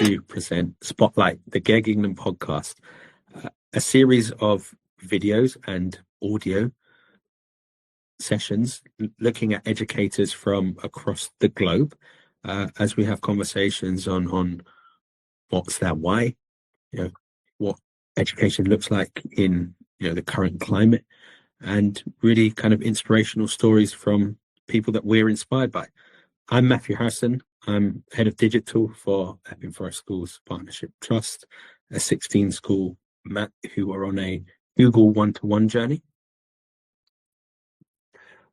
to present Spotlight, the GEG England podcast, a series of videos and audio sessions looking at educators from across the globe as we have conversations on what's their why, what education looks like in the current climate, and really kind of inspirational stories from people that we're inspired by. I'm Matthew Harrison. I'm head of digital for Epping Forest Schools Partnership Trust, a 16 school Matt who are on a Google one-to-one journey.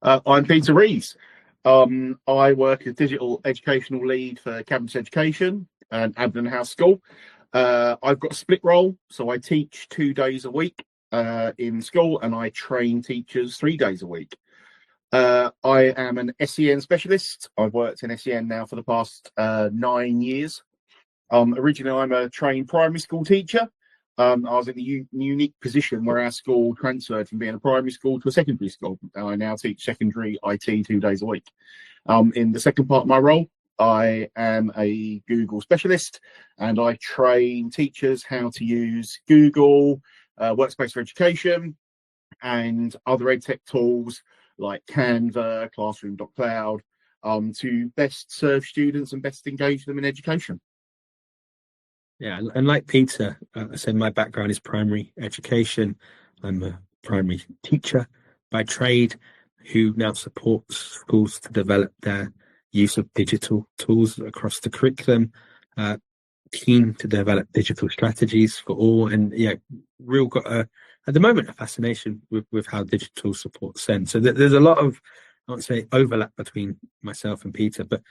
I'm Peter Rees. I work as digital educational lead for Campus Education and Abden House School. I've got a split role, so I teach 2 days a week in school, and I train teachers 3 days a week. I am an SEN specialist. I've worked in SEN now for the past 9 years. Originally, I'm a trained primary school teacher. I was in the unique position where our school transferred from being a primary school to a secondary school. And I now teach secondary IT 2 days a week. In the second part of my role, I am a Google specialist, and I train teachers how to use Google, Workspace for Education, and other EdTech tools like Canva, Classroom.cloud, to best serve students and best engage them in education. Yeah, and like Peter, I said my background is primary education. I'm a primary teacher by trade who now supports schools to develop their use of digital tools across the curriculum, keen to develop digital strategies for all, and real got at the moment a fascination with how digital supports SEN. So there's a lot of, I won't say overlap between myself and Peter, but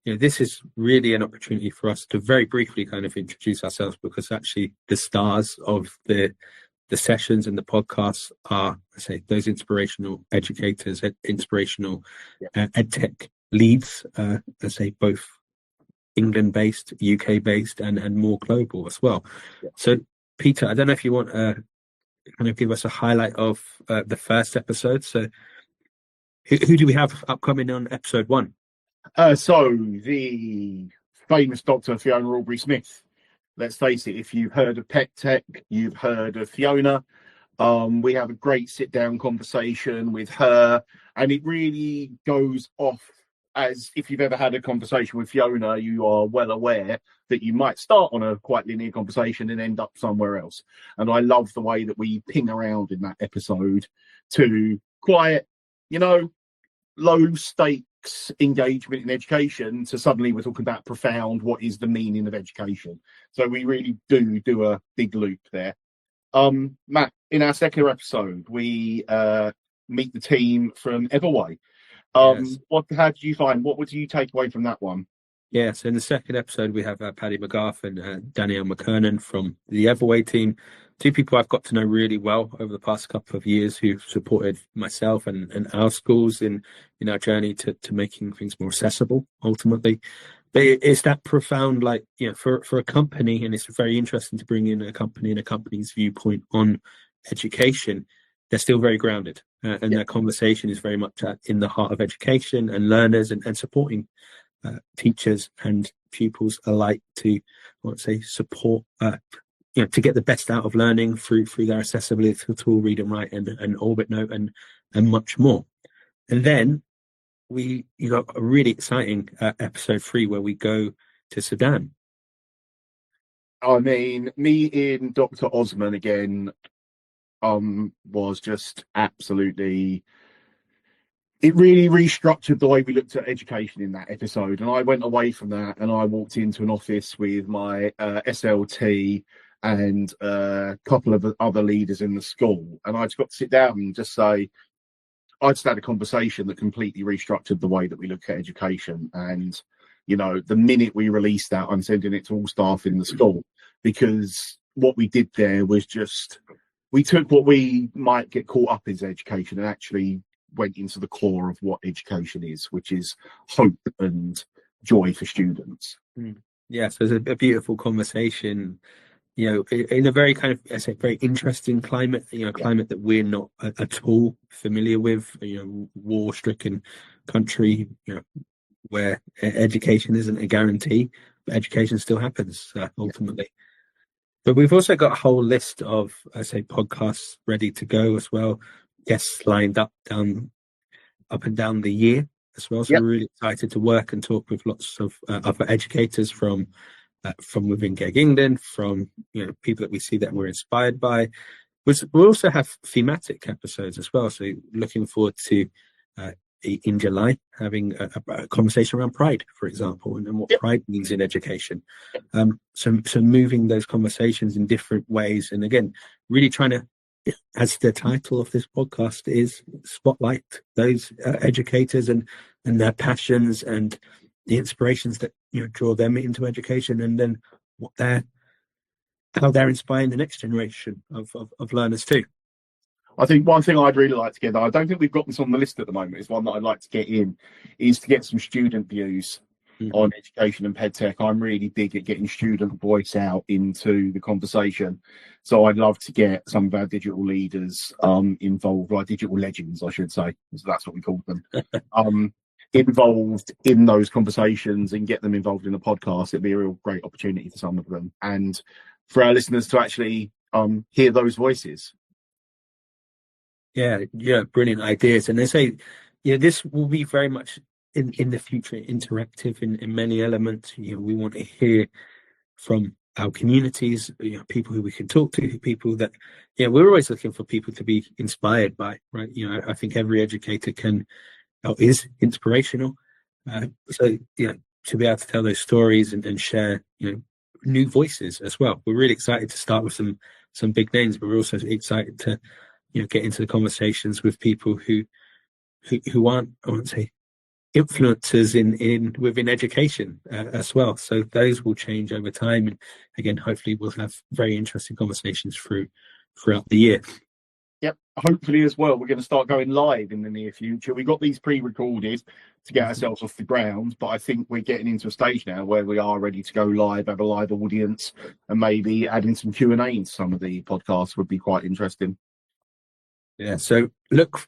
this is really an opportunity for us to very briefly kind of introduce ourselves, because actually the stars of the sessions and the podcasts are, I say, those inspirational educators, inspirational EdTech leads, I say, both England-based, UK-based, and more global as well. Yeah. So, Peter, I don't know if you want to kind of give us a highlight of the first episode. So, who do we have upcoming on episode 1? So the famous Dr. Fiona Aubrey-Smith. Let's face it, if you've heard of Pet Tech, you've heard of Fiona. We have a great sit-down conversation with her, and it really goes off as if you've ever had a conversation with Fiona, you are well aware that you might start on a quite linear conversation and end up somewhere else. And I love the way that we ping around in that episode to quite, low stakes engagement in education to suddenly we're talking about profound, what is the meaning of education. So we really do a big loop there. Matt, in our second episode, we meet the team from Everway. Yes. How did you find? What would you take away from that one? Yeah, so in the second episode, we have Paddy McGarth and Danielle McKernan from the Everway team. 2 people I've got to know really well over the past couple of years who've supported myself and our schools in our journey to making things more accessible, ultimately. But it's that profound, for a company, and it's very interesting to bring in a company and a company's viewpoint on education. They're still very grounded, and their conversation is very much in the heart of education and learners and supporting teachers and pupils alike to, support, to get the best out of learning through their accessibility tool, read and write, and Orbit Note, and much more. And then we got a really exciting episode 3 where we go to Sudan. I mean, meeting Dr. Osman again was just absolutely, it really restructured the way we looked at education in that episode. And I went away from that and I walked into an office with my SLT and a couple of other leaders in the school. And I just got to sit down and just say, I just had a conversation that completely restructured the way that we look at education. And, the minute we released that, I'm sending it to all staff in the school, because what we did there was just, we took what we might get caught up as education and actually went into the core of what education is, which is hope and joy for students. Yes, there's a beautiful conversation, in a very kind of, I say, very interesting climate, climate that we're not at all familiar with, war-stricken country, where education isn't a guarantee, but education still happens ultimately. But we've also got a whole list of, I say, podcasts ready to go as well. Guests lined up and down the year as well. So Yep. we're really excited to work and talk with lots of other educators from within GEG England, from people that we see that we're inspired by. We'll also have thematic episodes as well. So looking forward to in July having a conversation around pride, for example, and what Yep. pride means in education. So moving those conversations in different ways, and again, really trying to, as the title of this podcast is, spotlight those educators and their passions and the inspirations that draw them into education, and then how they're inspiring the next generation of learners too. I think one thing I'd really like to get, I don't think we've got this on the list at the moment, is one that I'd like to get in, is to get some student views on education and pedtech. I'm really big at getting student voice out into the conversation. So I'd love to get some of our digital leaders involved, like digital legends, I should say. So that's what we call them. Involved in those conversations and get them involved in a podcast. It'd be a real great opportunity for some of them, and for our listeners to actually hear those voices. Yeah, brilliant ideas. And they say, this will be very much in the future interactive in many elements. We want to hear from our communities, people who we can talk to, people that, we're always looking for people to be inspired by, right? I think every educator is inspirational. So, to be able to tell those stories and share, new voices as well. We're really excited to start with some big names, but we're also excited to get into the conversations with people who aren't, I won't say, influencers within education as well. So those will change over time, and again, hopefully, we'll have very interesting conversations throughout the year. Yep. Hopefully, as well, we're going to start going live in the near future. We got these pre-recorded to get ourselves off the ground, but I think we're getting into a stage now where we are ready to go live, have a live audience, and maybe adding some Q&A into some of the podcasts would be quite interesting. Yeah, so look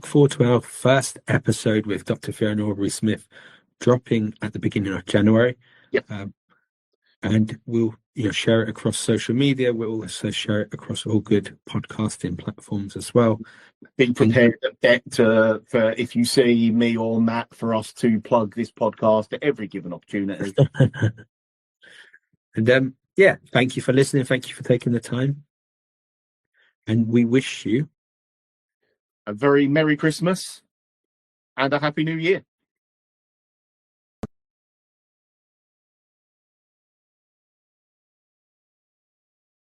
forward to our first episode with Dr. Fiona Aubrey-Smith dropping at the beginning of January. Yep. And we'll share it across social media. We'll also share it across all good podcasting platforms as well. Be prepared for if you see me or Matt, for us to plug this podcast at every given opportunity. And thank you for listening. Thank you for taking the time. And we wish you a very Merry Christmas and a Happy New Year.